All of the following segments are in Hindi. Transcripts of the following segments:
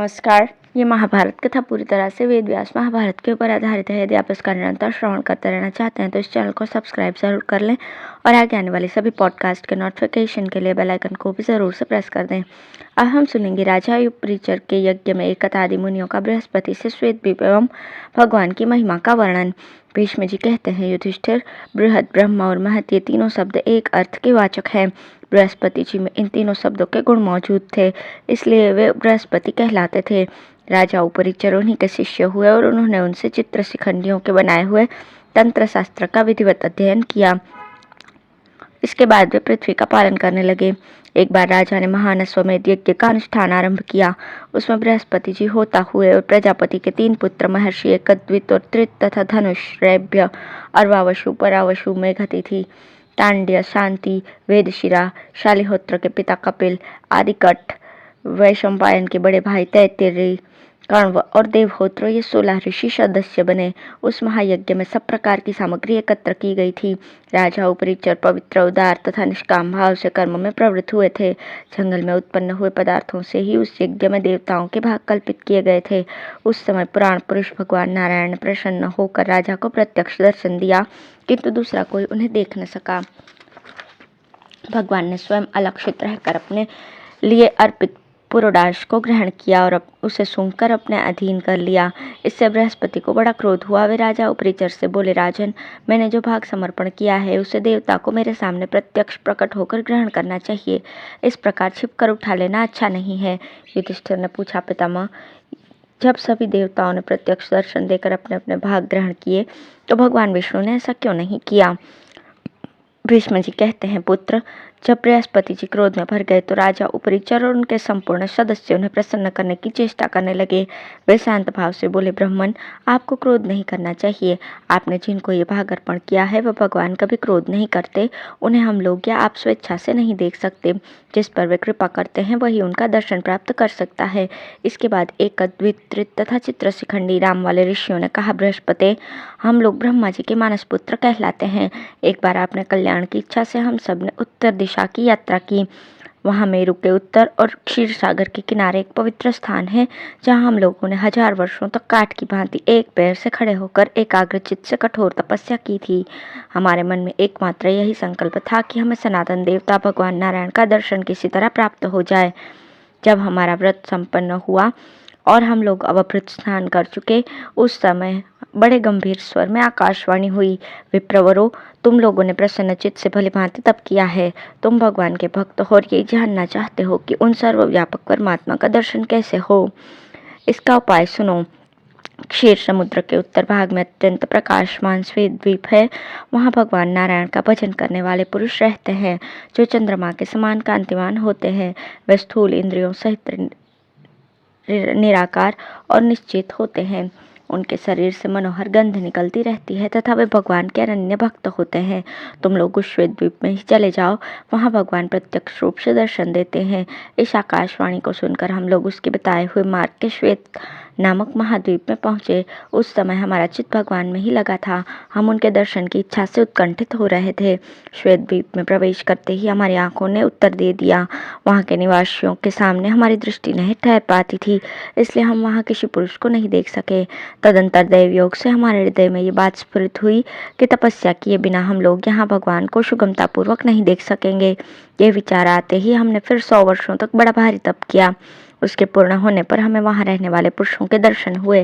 नमस्कार। ये महाभारत कथा पूरी तरह से वेद व्यास महाभारत के ऊपर आधारित है। यदि आप इसका निरंतर श्रवण करते रहना चाहते हैं तो इस चैनल को सब्सक्राइब जरूर कर लें और आगे आने वाले सभी पॉडकास्ट के नोटिफिकेशन के लिए बेल आइकन को भी जरूर से प्रेस कर दें। अब हम सुनेंगे राजा युपरीचर के यज्ञ में एक आदि मुनियों का बृहस्पति से श्वेतद्वीप एवं भगवान की महिमा का वर्णन। भीष्म जी कहते हैं, युधिष्ठिर, बृहद, ब्रह्म और महत ये तीनों शब्द एक अर्थ के वाचक हैं। बृहस्पति जी में इन तीनों शब्दों के गुण मौजूद थे, इसलिए वे बृहस्पति कहलाते थे। राजा उपरीचर उन्हीं के शिष्य हुए और उन्होंने उनसे चित्र शिखंडियों के बनाए हुए तंत्र शास्त्र का विधिवत अध्ययन किया। इसके बाद वे पृथ्वी का पालन करने लगे। एक बार राजा ने महान अश्वमेध यज्ञ का अनुष्ठान आरंभ किया। उसमें बृहस्पति जी होता हुए और प्रजापति के 3 पुत्र महर्षि एकदवित और त्रित तथा धनुष, रैभ्य, अर्वावशु, परावशु, मेघतिथि, तांड्य, शांति, वेदशिरा, शालिहोत्र के पिता कपिल, आदिकट, वैशंपायन के बड़े भाई तैत्तिरी, कण्व और देवहोत्र ये 16 ऋषि सदस्य बने। उस महायज्ञ में सब प्रकार की सामग्री एकत्र की गई थी। राजा उपरीचर पवित्र, उदार तथा निष्काम भाव से कर्म में प्रवृत्त हुए थे। जंगल में उत्पन्न हुए पदार्थों से ही उस यज्ञ में देवताओं के भाग कल्पित किए गए थे। उस समय पुराण पुरुष भगवान नारायण ने प्रसन्न होकर राजा को प्रत्यक्ष दर्शन दिया, किंतु दूसरा कोई उन्हें देख न सका। भगवान ने स्वयं अलक्षित रहकर अपने लिए अर्पित पुरोडाश को ग्रहण किया और उसे सूंघकर अपने अधीन कर लिया। इससे बृहस्पति को बड़ा क्रोध हुआ। वे राजा उपरीचर से बोले, राजन, मैंने जो भाग समर्पण किया है उसे देवता को मेरे सामने प्रत्यक्ष प्रकट होकर ग्रहण करना चाहिए। इस प्रकार छिपकर उठा लेना अच्छा नहीं है। युधिष्ठिर ने पूछा, पितामह, जब सभी देवताओं ने प्रत्यक्ष दर्शन देकर अपने अपने भाग ग्रहण किए तो भगवान विष्णु ने ऐसा क्यों नहीं किया? भीष्म जी कहते हैं, पुत्र, जब बृहस्पति जी क्रोध में भर गए तो राजा उपरीचर और उनके संपूर्ण सदस्य उन्हें प्रसन्न करने की चेष्टा करने लगे। वे शांत भाव से बोले, ब्राह्मण, आपको क्रोध नहीं करना चाहिए। आपने जिनको ये भाग अर्पण किया है वह भगवान कभी क्रोध नहीं करते। उन्हें हम लोग या आप स्वेच्छा से नहीं देख सकते। जिस पर वे कृपा करते हैं वही उनका दर्शन प्राप्त कर सकता है। इसके बाद एक अद्वित तथा चित्र शिखंडी राम वाले ऋषियों ने कहा, बृहस्पति, हम लोग ब्रह्मा जी के मानस पुत्र कहलाते हैं। एक बार आपने कल्याण की इच्छा से हम सब ने उत्तर दिशा की यात्रा की। वहां मेरु के उत्तर और क्षीर सागर के किनारे एक पवित्र स्थान है, जहां हम लोगों ने 1000 वर्षों तक काठ की भांति एक पैर से खड़े होकर एकाग्रचित्त से कठोर तपस्या की थी। हमारे मन में एकमात्र यही संकल्प था कि हमें सनातन देवता भगवान नारायण का दर्शन किसी तरह प्राप्त हो जाए। जब हमारा व्रत संपन्न हुआ और हम लोग अवभृत स्नान कर चुके, उस समय बड़े गंभीर स्वर में आकाशवाणी हुई, विप्रवरों, तुम लोगों ने प्रसन्नचित्त से भली भांति तप किया है। तुम भगवान के भक्त हो और ये जानना चाहते हो कि उन सर्वव्यापक परमात्मा का दर्शन कैसे हो। इसका उपाय सुनो। क्षीर समुद्र के उत्तर भाग में अत्यंत प्रकाशमान श्वेत द्वीप है। वहाँ भगवान नारायण का भजन करने वाले पुरुष रहते हैं, जो चंद्रमा के समान कांतिमान होते हैं। वे स्थूल इंद्रियों सहित निराकार और निश्चित होते हैं। उनके शरीर से मनोहर गंध निकलती रहती है तथा वे भगवान के अनन्य भक्त होते हैं। तुम लोग उस श्वेत द्वीप में ही चले जाओ, वहाँ भगवान प्रत्यक्ष रूप से दर्शन देते हैं। इस आकाशवाणी को सुनकर हम लोग उसके बताए हुए मार्ग के श्वेत नामक महाद्वीप में पहुंचे। उस समय हमारा चित्त भगवान में ही लगा था। हम उनके दर्शन की इच्छा से उत्कंठित हो रहे थे। श्वेत द्वीप में प्रवेश करते ही हमारी आंखों ने उत्तर दे दिया। वहाँ के निवासियों के सामने हमारी दृष्टि नहीं ठहर पाती थी, इसलिए हम वहाँ किसी पुरुष को नहीं देख सके। तदंतर दैव योग से हमारे हृदय में ये बात स्फुरित हुई कि तपस्या किए बिना हम लोग यहाँ भगवान को सुगमतापूर्वक नहीं देख सकेंगे। ये विचार आते ही हमने फिर 100 वर्षों तक बड़ा भारी तप किया। उसके पूर्ण होने पर हमें वहां रहने वाले पुरुषों के दर्शन हुए,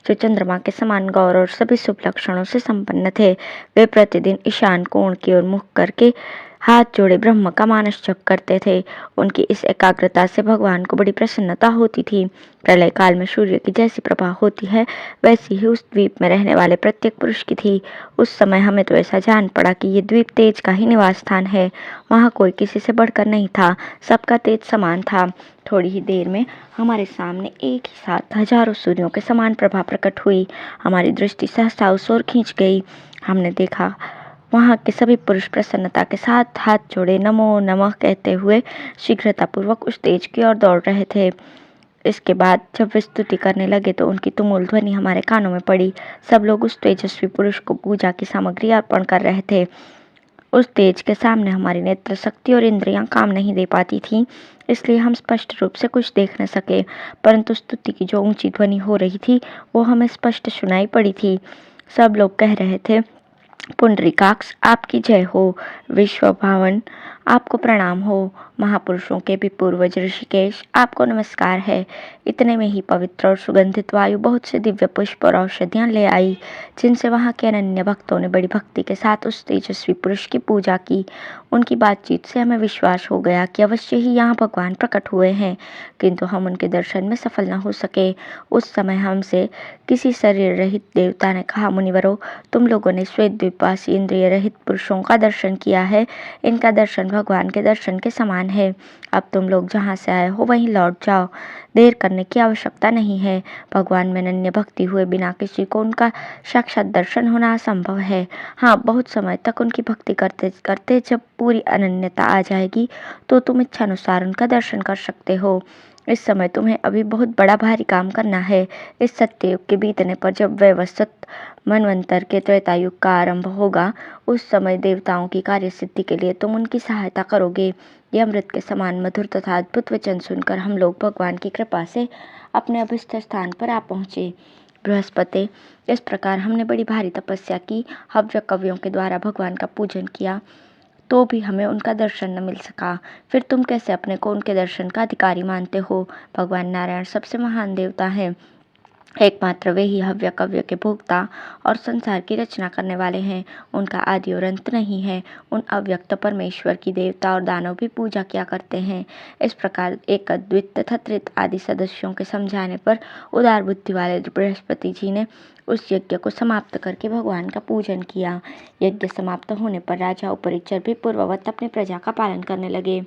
जो चंद्रमा के समान गौर और सभी शुभ लक्षणों से संपन्न थे। वे प्रतिदिन ईशान कोण की ओर मुख करके हाथ जोड़े ब्रह्म का मानस जप करते थे। उनकी इस एकाग्रता से भगवान को बड़ी प्रसन्नता होती थी। प्रलय काल में सूर्य की जैसी प्रभा होती है, वैसी ही उस द्वीप में रहने वाले प्रत्येक पुरुष की थी। उस समय हमें तो ऐसा जान पड़ा कि ये द्वीप तेज का ही निवास स्थान है। वहाँ कोई किसी से बढ़कर नहीं था, सबका तेज समान था। थोड़ी ही देर में हमारे सामने एक ही साथ हजारों सूर्यों के समान प्रभा प्रकट हुई। हमारी दृष्टि सहसा उस ओर खींच गई। हमने देखा वहाँ के सभी पुरुष प्रसन्नता के साथ हाथ जोड़े नमो नमः कहते हुए शीघ्रतापूर्वक उस तेज की ओर दौड़ रहे थे। इसके बाद जब वे स्तुति करने लगे तो उनकी तुमुल ध्वनि हमारे कानों में पड़ी। सब लोग उस तेजस्वी पुरुष को पूजा की सामग्री अर्पण कर रहे थे। उस तेज के सामने हमारी नेत्र शक्ति और इंद्रियां काम नहीं दे पाती थीं, इसलिए हम स्पष्ट रूप से कुछ देख न सके। परंतु स्तुति की जो ऊंची ध्वनि हो रही थी वो हमें स्पष्ट सुनाई पड़ी थी। सब लोग कह रहे थे, पुंडरीकाक्ष आपकी जय हो, विश्वभावन आपको प्रणाम हो, महापुरुषों के भी पूर्वज ऋषिकेश आपको नमस्कार है। इतने में ही पवित्र और सुगंधित वायु बहुत से दिव्य पुष्प और औषधियां ले आई, जिनसे वहां के अनन्य भक्तों ने बड़ी भक्ति के साथ उस तेजस्वी पुरुष की पूजा की। उनकी बातचीत से हमें विश्वास हो गया कि अवश्य ही यहाँ भगवान प्रकट हुए हैं, किंतु हम उनके दर्शन में सफल न हो सके। उस समय हमसे किसी शरीर रहित देवता ने कहा, मुनिवरों, तुम लोगों ने श्वेत द्वीपवासी इंद्रिय रहित पुरुषों का दर्शन किया है। इनका दर्शन भगवान के दर्शन के समान है। अब तुम लोग जहाँ से आए हो वहीं लौट जाओ। देर करने की आवश्यकता नहीं है। भगवान में अनन्य भक्ति हुए बिना किसी को उनका साक्षात दर्शन होना असंभव है। हाँ, बहुत समय तक उनकी भक्ति करते करते जब पूरी अनन्यता आ जाएगी तो तुम इच्छानुसार उनका दर्शन कर सकते हो। इस समय तुम्हें अभी बहुत बड़ा भारी काम करना है। इस सत्ययुग के बीतने पर जब वैवस्वत मनवंतर के त्रेता युग का आरंभ होगा, उस समय देवताओं की कार्य सिद्धि के लिए तुम उनकी सहायता करोगे। ये अमृत के समान मधुर तथा अद्भुत वचन सुनकर हम लोग भगवान की कृपा से अपने अभिष्ट स्थान पर आ पहुँचे। बृहस्पति, इस प्रकार हमने बड़ी भारी तपस्या की, हव्य कवियों के द्वारा भगवान का पूजन किया, तो भी हमें उनका दर्शन न मिल सका। फिर तुम कैसे अपने को उनके दर्शन का अधिकारी मानते हो? भगवान नारायण सबसे महान देवता हैं। एकमात्र वे ही हव्य कव्य के भोक्ता और संसार की रचना करने वाले हैं। उनका आदि और अंत नहीं है। उन अव्यक्त परमेश्वर की देवता और दानव भी पूजा किया करते हैं। इस प्रकार एक अद्वित तथा त्रित आदि सदस्यों के समझाने पर उदार बुद्धि वाले बृहस्पति जी ने उस यज्ञ को समाप्त करके भगवान का पूजन किया। यज्ञ समाप्त होने पर राजा उपरिचर भी पूर्ववत अपनी प्रजा का पालन करने लगे।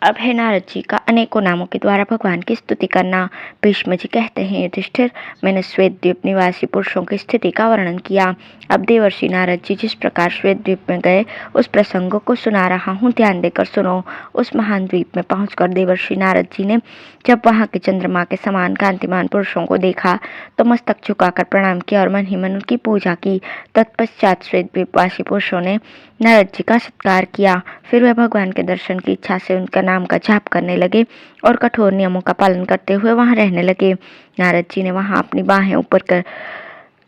अब है नारद जी का अनेकों नामों के द्वारा भगवान की स्तुति करना। भीष्म जी कहते हैं, युधिष्ठिर, मैंने श्वेत द्वीप निवासी पुरुषों की स्थिति का वर्णन किया। अब देवर्षि नारद जी जिस प्रकार श्वेत द्वीप में गए उस प्रसंग को सुना रहा हूँ, ध्यान देकर सुनो। उस महान द्वीप में पहुंचकर देवर्षि नारद जी ने जब वहां के चंद्रमा के समान कांतिमान पुरुषों को देखा तो मस्तक झुकाकर प्रणाम किया और मन ही मन उनकी पूजा की। तत्पश्चात श्वेत द्वीपवासी पुरुषों ने नारद जी का सत्कार किया। फिर वे भगवान के दर्शन की इच्छा से उनका नाम का जाप करने लगे और कठोर नियमों का पालन करते हुए वहां रहने लगे। नारद जी ने वहां अपनी बाहें ऊपर कर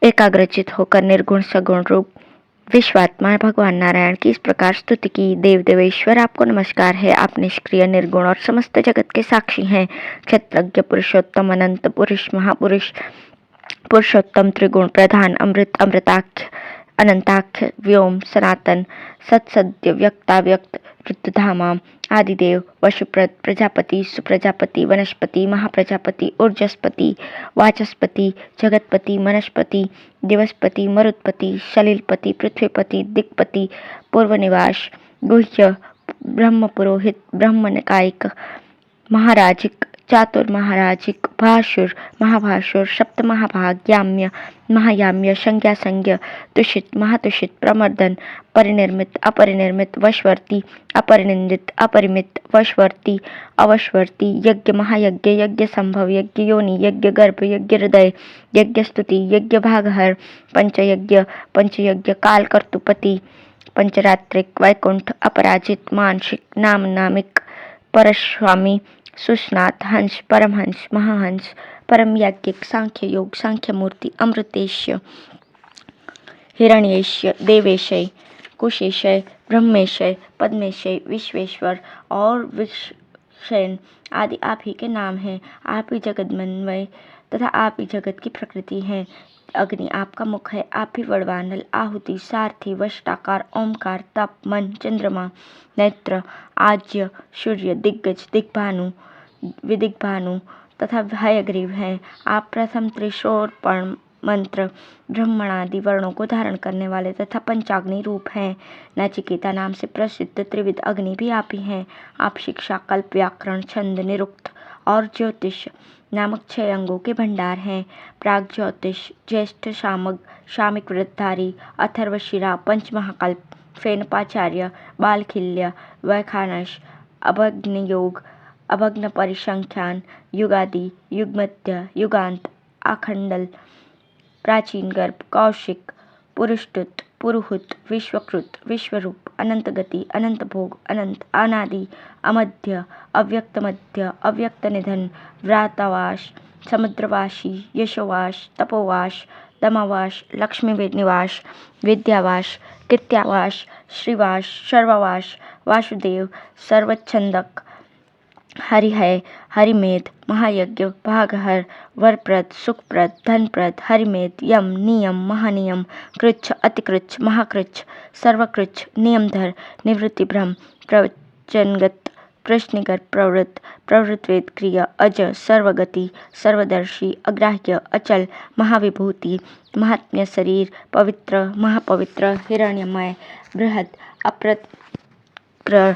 एकाग्रचित होकर निर्गुण सगुण रूप विश्वात्मा भगवान नारायण की इस प्रकार स्तुति की। देव देवेश्वर, आपको नमस्कार है। आप निष्क्रिय, निर्गुण और समस्त जगत के साक्षी हैं। क्षत्रज्ञ, पुरुषोत्तम, अनंत पुरुष, महापुरुष, पुरुषोत्तम, त्रिगुण प्रधान, अमृत, अमृताख्य, अनंताख्य, व्योम, सनातन, सत्सद्य, व्यक्ताव्यक्त, रुद्रधामा, आदिदेव, वशुप्रद, प्रजापति, सुप्रजापति, वनस्पति, महाप्रजापति, ऊर्जस्पति, वाचस्पति, जगतपति, मनस्पति, दिवसपति, मरुत्पति, सलिलपति, पृथ्वीपति, दिक्पति, पूर्वनिवास, गुह्य, ब्रह्म पुरोहित, ब्रह्म निकायिक, महाराजिक, चातुर्महाराजिक, भासुर, महाभासुर, सप्त महाभाग, याम्य, महायाम्य, संज्ञा संज्ञ, तुषित, महातुषित, प्रमर्दन, परिनिर्मित, अपरिनिर्मित, वशवर्ती, अपरिनिंदित, अपरिमित, वशवर्ती, अवशवर्ती, यज्ञ, महायज्ञ, यज्ञ संभव, यज्ञ योनि, यज्ञ गर्भ, यज्ञ हृदय, यज्ञ स्तुति, यज्ञ भागहर, पंचयज्ञ, पंचयज्ञ, काल कर्तुपति, पंचरात्रिक, वैकुंठ, अपराजित, मानसिक, नाम नामिक, परस्वामी, सुस्नाथ, हंस, परमहंस, महाहंस, परम याज्ञिक, सांख्य योग, सांख्य मूर्ति, अमृतेश्य, हिरण्येश्य, देवेशय, कुशेशय, ब्रह्मेशय, पद्मेशय, विश्वेश्वर और विश्वशयन आदि आप ही के नाम हैं। आप ही जगदमन्वय तथा आप ही जगत की प्रकृति हैं। अग्नि आपका मुख है। आप ही वड़वानल, आहुति, सारथी, वष्टाकार, ओमकार, तप, मन, चंद्रमा, नेत्र, आज्य, सूर्य, दिग्गज, दिग्भानु, विदिग्भानु तथा हयग्रीव हैं। आप प्रथम त्रिशोरपण मंत्र, ब्रह्मणादि वर्णों को धारण करने वाले तथा पंचाग्नि रूप हैं। नचिकेता नाम से प्रसिद्ध त्रिविध अग्नि भी आप ही हैं। आप शिक्षा, कल्प, व्याकरण, छंद, निरुक्त और ज्योतिष नामक 6 अंगों के भंडार हैं। प्राग ज्योतिष, ज्येष्ठ शामक, शामिक वृद्धधारी, अथर्वशिरा, पंचमहाकल्प, फेनपाचार्य, बालखिल्य, वैखानस, अभग्न योग, अभग्न परिसंख्यान, युगादि, युगमध्य, युगांत, आखंडल, प्राचीन गर्भ, कौशिक, पुरुषतुत, पुरुहूत, विश्वकृत, विश्वरूप, अनंत गति, अनंत भोग, अनंत, अनादि, अमध्य, अव्यक्त मध्य, अव्यक्त निधन, व्रातावास, समुद्रवासी, यशोवास, तपोवास, दमावास, लक्ष्मी निवास, विद्यावास, कृत्यावास, श्रीवास, सर्ववास, वासुदेव, सर्वच्छंदक, हरि है, हरिमेध, महायज्ञ, भागहर, वरप्रद, सुखप्रद, धनप्रद, हरिमेध, यम, नियम, महानियम, कृच्छ, अतिकृच्छ, महाकृच्छ, सर्वकृच्छ, नियमधर, निवृत्ति ब्रह्म, प्रवचनगत, प्रश्निकर, प्रवृत्त, प्रवृत्तवेद क्रिया, अज, सर्वगति, सर्वदर्शी, अग्राह्य, अचल, महाविभूति, महात्म्य शरीर, पवित्र, महापवित्र, हिरण्यमय, बृहद, अप्रत्र,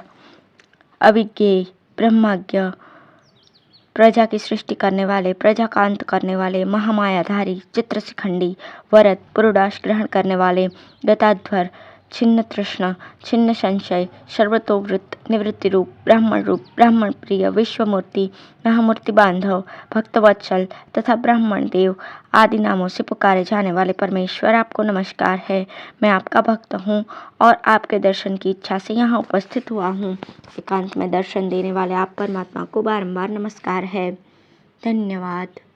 अविज्ञेय, ब्रह्मज्ञ, प्रजा की सृष्टि करने वाले, प्रजा का अंत करने वाले, महामायाधारी, चित्रशिखंडी, वरद, पुरुडाश ग्रहण करने वाले, गताध्वर, छिन्न तृष्णा, छिन्न संशय, सर्वतोवृत्त, निवृत्ति रूप, ब्राह्मण प्रिय, विश्वमूर्ति, महामूर्ति बांधव, भक्तवत्सल तथा ब्राह्मण देव आदि नामों से पुकारे जाने वाले परमेश्वर, आपको नमस्कार है। मैं आपका भक्त हूँ और आपके दर्शन की इच्छा से यहाँ उपस्थित हुआ हूँ। एकांत में दर्शन देने वाले आप परमात्मा को बारंबार नमस्कार है। धन्यवाद।